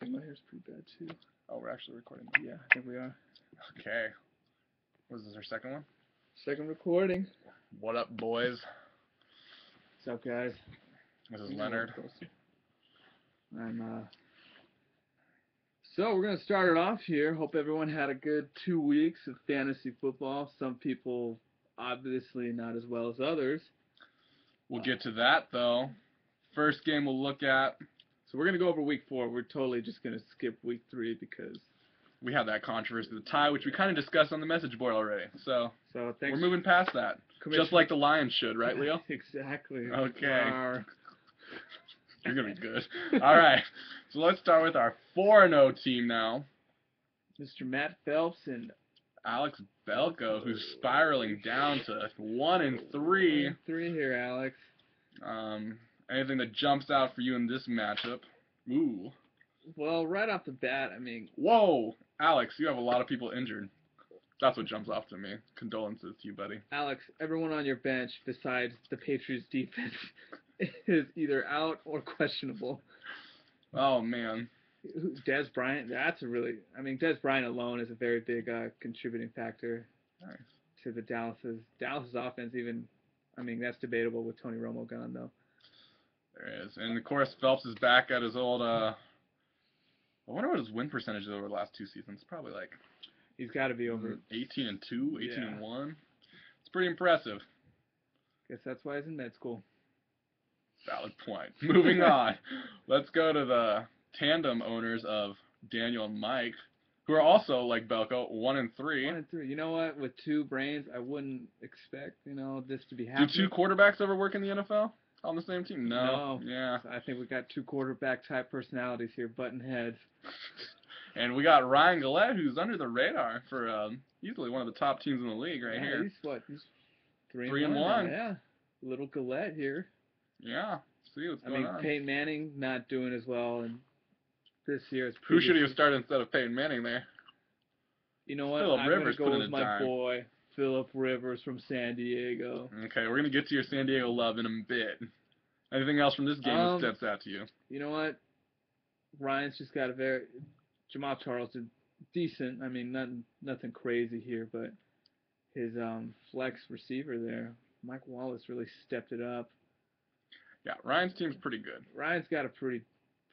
I think my hair's pretty bad too. Oh, we're actually recording. Yeah, I think we are. Okay. Was this our second one? Second recording. What up, boys? What's up, guys? This is Leonard. So we're gonna start it off here. Hope everyone had a good 2 weeks of fantasy football. Some people obviously not as well as others. We'll get to that though. First game we'll look at. So we're gonna go over week 4. We're totally just gonna skip week 3 because we had that controversy, the tie, which we kind of discussed on the message board already. So thanks. We're moving past that, just like the Lions should, right, Leo? Exactly. Okay. You're gonna be good. All right. So let's start with our 4-0 team now. Mr. Matt Phelps and Alex Belko, who's spiraling down to 1-3. 1-3 here, Alex. Anything that jumps out for you in this matchup? Ooh. Well, right off the bat, I mean... Whoa! Alex, you have a lot of people injured. That's what jumps off to me. Condolences to you, buddy. Alex, everyone on your bench besides the Patriots defense is either out or questionable. Oh, man. Des Bryant, Des Bryant alone is a very big contributing factor to the Dallas's offense. Even, that's debatable with Tony Romo gone, though. There is. And, of course, Phelps is back at his old, I wonder what his win percentage is over the last 2 seasons. Probably like... He's got to be over 18-2, 18-1. It's pretty impressive. Guess that's why he's in med school. Valid point. Moving on. Let's go to the tandem owners of Daniel and Mike, who are also, like Belko, 1-3. 1-3. You know what? With 2 brains, I wouldn't expect, this to be happening. Do 2 quarterbacks ever work in the NFL on the same team? No. Yeah. I think we got 2 quarterback-type personalities here, button heads. And we got Ryan Gillette, who's under the radar for easily one of the top teams in the league here. He's 3-1. Yeah. Little Gillette here. Yeah. See what's going on. Peyton Manning not doing as well, and this year who should he have started instead of Peyton Manning there? You know what? Phillip Rivers I'm going to go with my boy, Phillip Rivers from San Diego. Okay, we're going to get to your San Diego love in a bit. Anything else from this game that steps out to you? You know what? Ryan's just got Jamal Charles is decent. Nothing crazy here, but his flex receiver there, Mike Wallace, really stepped it up. Yeah, Ryan's team's pretty good. Ryan's got a pretty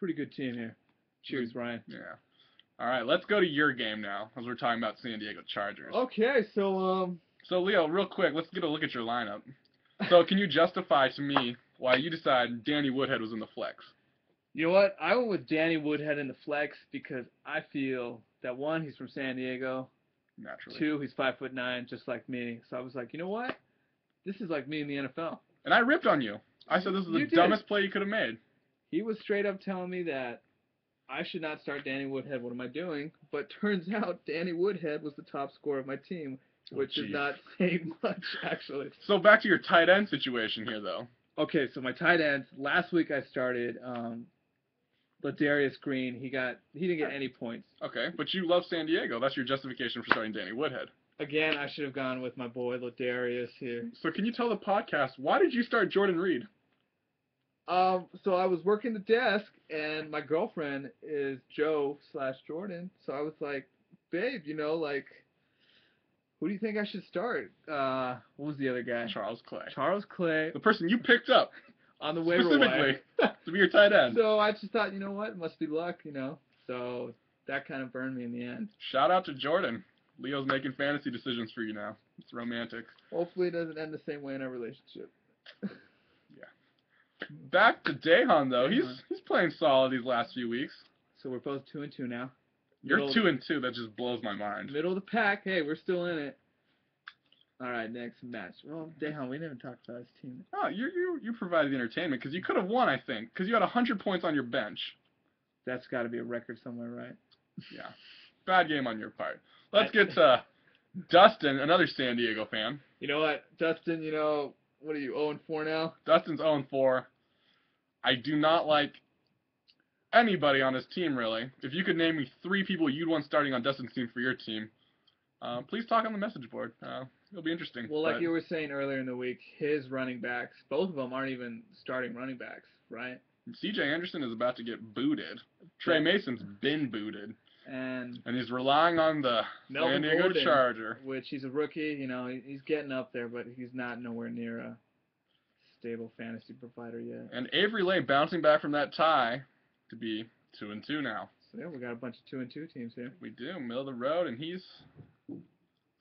good team here. Cheers, Ryan. Yeah. All right, let's go to your game now, as we're talking about San Diego Chargers. Okay, so So Leo, real quick, let's get a look at your lineup. So can you justify to me why you decided Danny Woodhead was in the flex? You know what? I went with Danny Woodhead in the flex because I feel that 1, he's from San Diego. Naturally. 2, he's 5'9", just like me. So I was like, you know what? This is like me in the NFL. And I ripped on you. I said this is the dumbest play you could have made. He was straight up telling me that I should not start Danny Woodhead. What am I doing? But turns out Danny Woodhead was the top scorer of my team, which is not saying much, actually. So back to your tight end situation here, though. Okay, so my tight ends. Last week I started Ladarius Green. He didn't get any points. Okay, but you love San Diego. That's your justification for starting Danny Woodhead. Again, I should have gone with my boy Ladarius here. So can you tell the podcast, why did you start Jordan Reed? So I was working the desk, and my girlfriend is Joe/Jordan. So I was like, babe, who do you think I should start? What was the other guy? Charles Clay. Charles Clay. The person you picked up. On the waiver wire. To be your tight end. So I just thought, you know what? It must be luck, So that kind of burned me in the end. Shout out to Jordan. Leo's making fantasy decisions for you now. It's romantic. Hopefully it doesn't end the same way in our relationship. Yeah. Back to Dahan, though. He's playing solid these last few weeks. So we're both 2-2 now. You're 2-2. That just blows my mind. Middle of the pack. Hey, we're still in it. All right, next match. Well, Dahan, we never talked about his team. Oh, you provided the entertainment because you could have won, I think, because you had 100 points on your bench. That's got to be a record somewhere, right? Yeah. Bad game on your part. Let's get to Dustin, another San Diego fan. You know what, Dustin? What are you, 0-4 now? Dustin's 0-4. I do not like anybody on his team, really. If you could name me 3 people you'd want starting on Dustin's team for your team, please talk on the message board. It'll be interesting. Well, like you were saying earlier in the week, his running backs, both of them aren't even starting running backs, right? C.J. Anderson is about to get booted. Trey Mason's been booted. And he's relying on the Melvin San Diego Gordon, Charger. which he's a rookie. You know, he's getting up there, but he's not nowhere near a stable fantasy provider yet. And Avery Lane bouncing back from that tie to be 2-2 now. So yeah, we got a bunch of 2-2 teams here. We do, middle of the road, and he's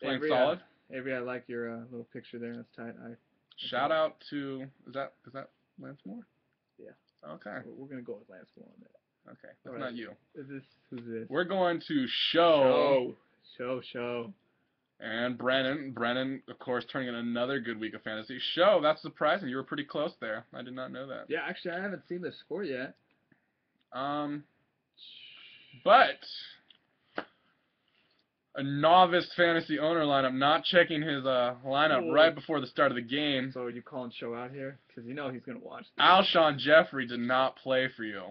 playing Avery, solid. Avery, I like your little picture there. That's tight. Shout out to is that Lance Moore? Yeah. Okay. We're gonna go with Lance Moore on that. Okay, that's All not right. you. Who's this? We're going to show. And Brennan, of course, turning in another good week of fantasy. Show, that's surprising. You were pretty close there. I did not know that. Yeah, actually, I haven't seen the score yet. But a novice fantasy owner lineup not checking his lineup right before the start of the game. So are you calling Show out here? Because you know he's going to watch this. Alshon Jeffrey did not play for you.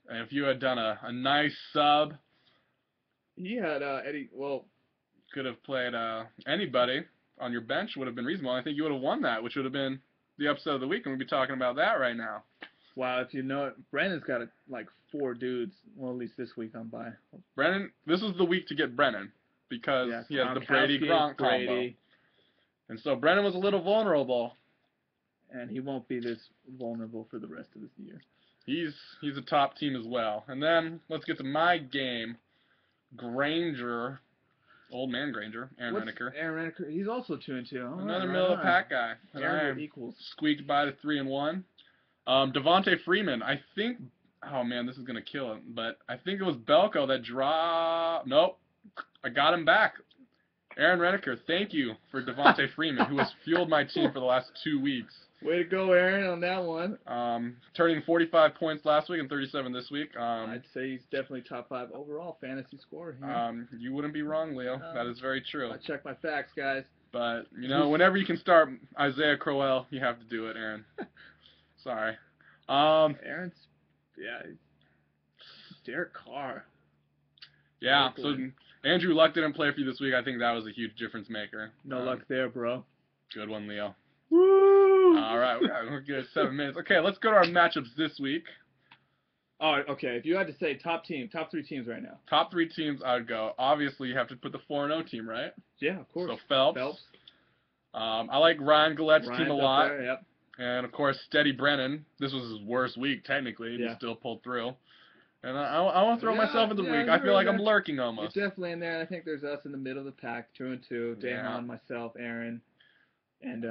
And if you had done a nice sub, he had Eddie, well, could have played anybody on your bench, would have been reasonable. I think you would have won that, which would have been the upset of the week, and we'd be talking about that right now. Wow, if you know it, Brennan's got like 4 dudes, well, at least this week on bye. Brennan, this was the week to get Brennan, because he has the Brady-Gronk combo. And so Brennan was a little vulnerable. And he won't be this vulnerable for the rest of this year. He's a top team as well. And then, let's get to my game. Granger, old man Granger, Aaron Reneker. Aaron Reneker, he's also 2-2. Another middle-of-the-pack guy. Aaron equals. Squeaked by to 3-1. Devontae Freeman, I think, oh man, this is going to kill him, but I think it was Belko that nope, I got him back. Aaron Reneker, thank you for Devontae Freeman, who has fueled my team for the last 2 weeks. Way to go, Aaron, on that one. Turning 45 points last week and 37 this week. I'd say he's definitely top 5 overall fantasy scorer here. You wouldn't be wrong, Leo. That is very true. I check my facts, guys. But, you know, whenever you can start Isaiah Crowell, you have to do it, Aaron. Sorry. Aaron's, yeah, Derek Carr. Yeah, so Andrew Luck didn't play for you this week. I think that was a huge difference maker. No luck there, bro. Good one, Leo. Woo! All right, we're good. 7 minutes. Okay, let's go to our matchups this week. Oh, okay. If you had to say top 3 teams right now. Top 3 teams, I would go. Obviously, you have to put the 4-0 team, right? Yeah, of course. So Phelps. I like Ryan Gallette's team a lot. There, yep. And, of course, Steady Brennan. This was his worst week, technically. Yeah. He still pulled through. And I want to throw myself in the week. I feel like I'm lurking almost. You're definitely in there. I think there's us in the middle of the pack, 2-2. Dahan, myself, Aaron, and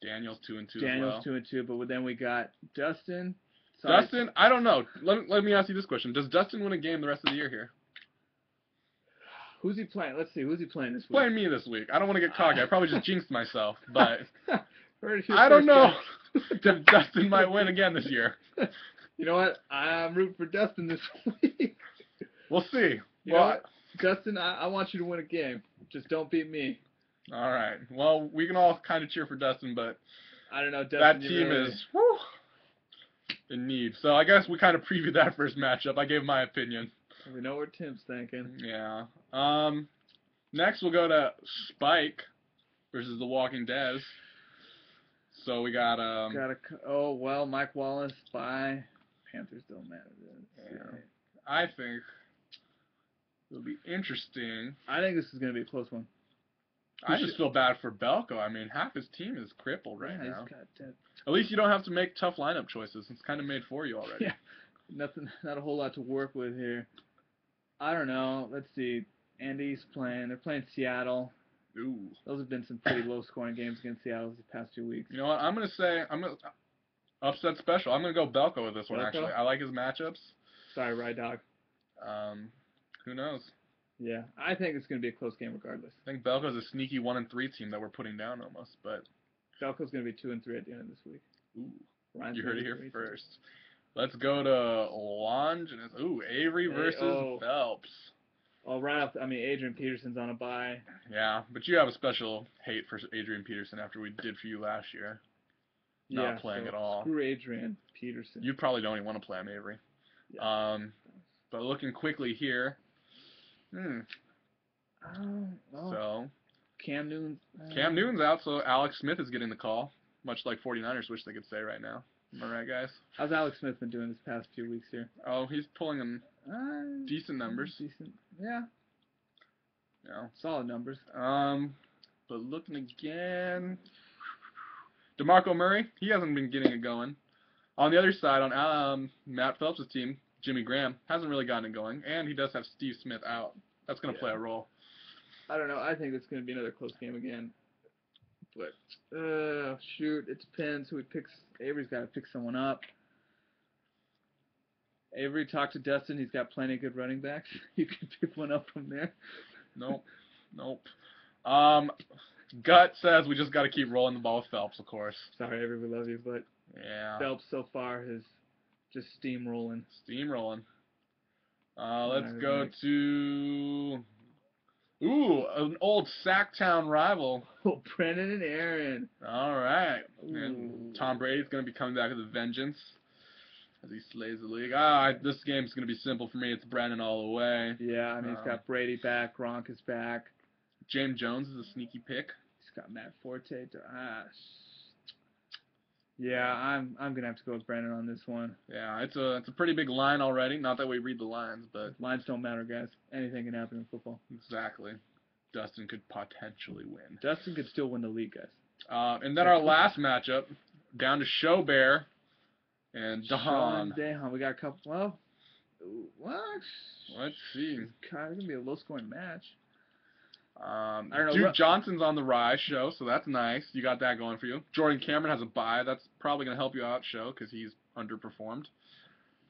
Daniel's 2-2 Daniel's 2-2, but then we got Dustin. Dustin, I don't know. Let me ask you this question. Does Dustin win a game the rest of the year here? Who's he playing? Let's see. Who's he playing this week? Playing me this week. I don't want to get cocky. I probably just jinxed myself, but I don't know if Dustin might win again this year. You know what? I'm rooting for Dustin this week. We'll see. You know what? Dustin, I want you to win a game. Just don't beat me. All right. Well, we can all kind of cheer for Dustin, but I don't know. Dustin, that team is in need. So I guess we kind of previewed that first matchup. I gave my opinion. We know what Tim's thinking. Yeah. Next we'll go to Spike versus The Walking Dead. So we got Mike Wallace by Panthers don't matter. Yeah. I think it'll be interesting. I think this is going to be a close one. I just feel bad for Belko. I mean, half his team is crippled right now. At least you don't have to make tough lineup choices. It's kind of made for you already. Yeah. Not a whole lot to work with here. I don't know. Let's see. Andy's playing. They're playing Seattle. Ooh. Those have been some pretty low-scoring games against Seattle the past 2 weeks. You know what? I'm going to upset special. I'm going to go Belko with this one, actually. I like his matchups. Sorry, Rye Dog. Who knows? Yeah, I think it's going to be a close game regardless. I think Belko's a sneaky 1-3 team that we're putting down almost, but Belko's going to be 2-3 at the end of this week. Ooh. Ryan's you heard it here first. Let's go to Longinus. Ooh, Avery versus Phelps. Oh, Adrian Peterson's on a bye. Yeah, but you have a special hate for Adrian Peterson after we did for you last year. Not playing at all. Screw Adrian Peterson. You probably don't even want to play him, Avery. Yeah. But looking quickly here. So Cam Newton's Cam Newton's out, so Alex Smith is getting the call. Much like 49ers wish they could say right now. Am I right, guys? How's Alex Smith been doing this past few weeks here? Oh, he's pulling in decent numbers. Decent. Yeah. Yeah. Solid numbers. But looking again, DeMarco Murray, he hasn't been getting it going. On the other side, on Matt Phelps' team, Jimmy Graham hasn't really gotten it going, and he does have Steve Smith out. That's going to play a role. I don't know. I think it's going to be another close game again. But, shoot, it depends who he picks. Avery's got to pick someone up. Avery, talk to Dustin. He's got plenty of good running backs. You can pick one up from there. Nope. Gut says we just got to keep rolling the ball with Phelps, of course. Sorry, Avery, we love you, but yeah. Phelps so far is just steamrolling. Let's go to an old Sacktown rival. Oh, Brennan and Aaron. All right. And Tom Brady's going to be coming back with a vengeance as he slays the league. This game's going to be simple for me. It's Brennan all the way. Yeah, I mean, he's got Brady back. Gronk is back. James Jones is a sneaky pick. He's got Matt Forte. Yeah, I'm gonna have to go with Brennan on this one. Yeah, it's a pretty big line already. Not that we read the lines, but lines don't matter, guys. Anything can happen in football. Exactly. Dustin could potentially win. Dustin could still win the league, guys. And then our last matchup, down to Show Bear and Dahan. Dahan, we got a couple. Well, what? Let's see. It's gonna be a low-scoring match. I don't know. Duke Johnson's on the rise, Show, so that's nice. You got that going for you. Jordan Cameron has a bye. That's probably going to help you out, Show, because he's underperformed.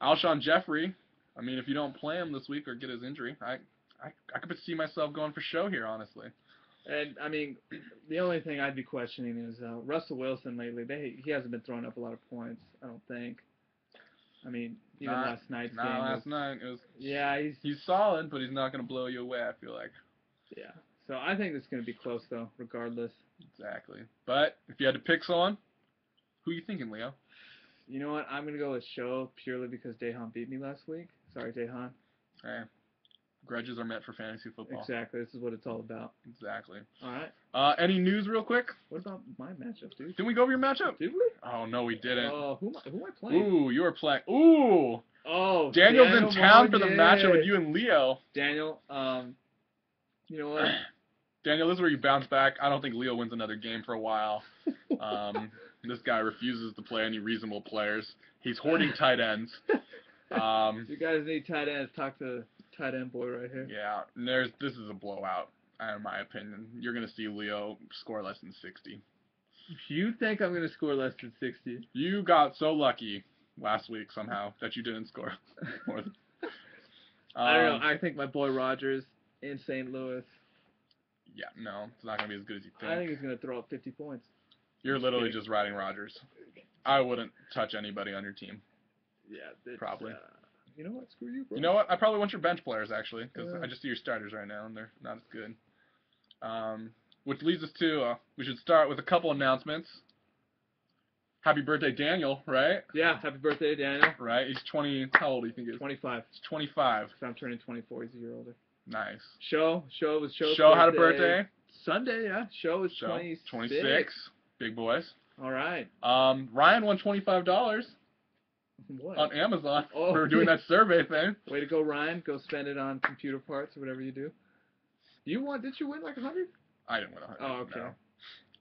Alshon Jeffrey, I mean, if you don't play him this week or get his injury, I could see myself going for Show here, honestly. And, I mean, the only thing I'd be questioning is Russell Wilson lately. He hasn't been throwing up a lot of points, I don't think. I mean, even last night's game. Last night. It was, yeah, he's solid, but he's not going to blow you away, I feel like. Yeah. So I think it's going to be close, though, regardless. Exactly. But if you had to pick someone, who are you thinking, Leo? You know what? I'm going to go with Show purely because Dahan beat me last week. Sorry, Dahan. Hey, grudges are meant for fantasy football. Exactly. This is what it's all about. Exactly. All right. Any news real quick? What about my matchup, dude? Didn't we go over your matchup? Did we? Oh, no, we didn't. Who am I playing? Ooh, you were playing. Ooh. Oh, Daniel's in town for the matchup with you and Leo. Daniel, you know what? Daniel, this is where you bounce back. I don't think Leo wins another game for a while. This guy refuses to play any reasonable players. He's hoarding tight ends. If you guys need tight ends, talk to tight end boy right here. Yeah, this is a blowout, in my opinion. You're going to see Leo score less than 60. You think I'm going to score less than 60? You got so lucky last week somehow that you didn't score more than... I don't know. I think my boy Rogers in St. Louis. Yeah, no, it's not going to be as good as you think. I think he's going to throw up 50 points. You're literally just riding Rodgers. I wouldn't touch anybody on your team. Yeah, probably. You know what? Screw you, bro. You know what? I probably want your bench players, actually, because I just see your starters right now, and they're not as good. Which leads us to, we should start with a couple announcements. Happy birthday, Daniel, right? Yeah, happy birthday, Daniel. Right? He's 20, how old do you think he is? 25. He's 25. So I'm turning 24. He's a year older. Nice. Show had a birthday. Sunday, yeah. Show is 26. 26. Big boys. All right. Ryan won $25 what? on Amazon for doing that survey thing. Way to go, Ryan. Go spend it on computer parts or whatever you do. Did you win like 100? I didn't win 100. Oh, okay.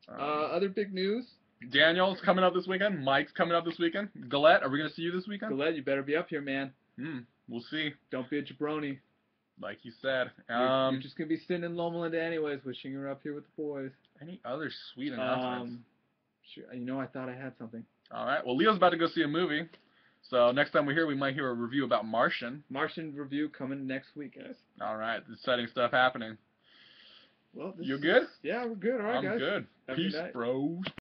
No. Other big news? Daniel's coming up this weekend. Mike's coming up this weekend. Galette, are we going to see you this weekend? Galette, you better be up here, man. We'll see. Don't be a jabroni. Like you said. You're just going to be sitting in Loma Linda anyways, wishing you were up here with the boys. Any other sweet announcements? Sure. You know, I thought I had something. All right. Well, Leo's about to go see a movie. So next time we might hear a review about Martian. Martian review coming next week, guys. All right. Exciting stuff happening. Well, you good? Yeah, we're good. All right, guys. I'm good. Peace, bros.